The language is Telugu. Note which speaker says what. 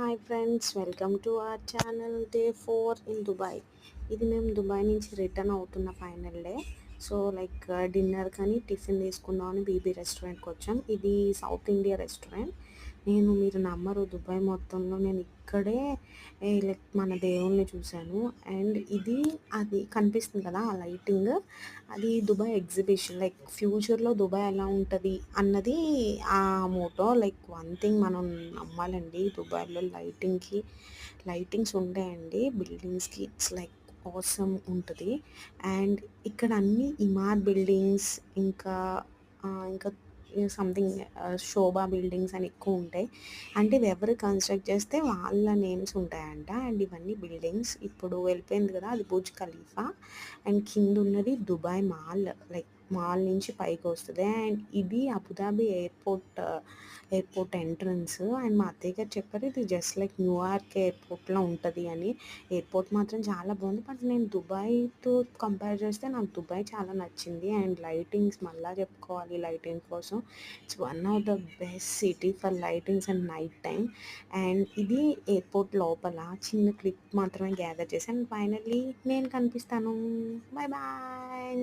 Speaker 1: Hi friends, welcome to our channel day 4 in Dubai. ఇది మేము దుబాయ్ నుంచి రిటర్న్ అవుతున్న ఫైనల్ డే. సో డిన్నర్ కానీ టిఫిన్ తీసుకుందామని బీబీ రెస్టారెంట్కి వచ్చాం. ఇది సౌత్ ఇండియా రెస్టారెంట్. మీరు నమ్మరు, దుబాయ్ మొత్తంలో నేను ఇక్కడే మన దేవుణ్ణి చూశాను. అండ్ ఇది అది కనిపిస్తుంది కదా, ఆ లైటింగ్, అది దుబాయ్ ఎగ్జిబిషన్. ఫ్యూచర్లో దుబాయ్ ఎలా ఉంటుంది అన్నది ఆ మోటో. వన్ థింగ్ మనం నమ్మాలండి, దుబాయ్లో లైటింగ్స్ ఉంటాయండి బిల్డింగ్స్కి. ఇట్స్ ఆసమ్ ఉంటుంది. అండ్ ఇక్కడ అన్ని ఇమార్ బిల్డింగ్స్, ఇంకా సంథింగ్ శోభా బిల్డింగ్స్ అని ఎక్కువ ఉంటాయి. అంటే ఇవి ఎవరు కన్స్ట్రక్ట్ చేస్తే వాళ్ళ నేమ్స్ ఉంటాయంట. అండ్ ఇవన్నీ బిల్డింగ్స్ ఇప్పుడు వెళ్ళిపోయింది కదా, అది బుర్జ్ ఖలీఫా. అండ్ కింద ఉన్నది దుబాయ్ మాల్. మాల్ నుంచి పైకి వస్తుంది. అండ్ ఇది అబుదాబి ఎయిర్పోర్ట్ ఎంట్రన్స్. అండ్ మా అత్తయ్య గారు చెప్పారు, ఇది జస్ట్ న్యూయార్క్ ఎయిర్పోర్ట్లో ఉంటుంది అని. ఎయిర్పోర్ట్ మాత్రం చాలా బాగుంది. బట్ నేను దుబాయ్తో కంపేర్ చేస్తే నాకు దుబాయ్ చాలా నచ్చింది. అండ్ లైటింగ్స్ మళ్ళీ చెప్పుకోవాలి, లైటింగ్ కోసం it's one of the best city for lightings and night time. And ఇది ఎయిర్పోర్ట్ లోపల చిన్న క్లిప్ మాత్రమే గ్యాదర్ చేశాను. ఫైనల్లీ నేను కనిపిస్తాను. Bye bye.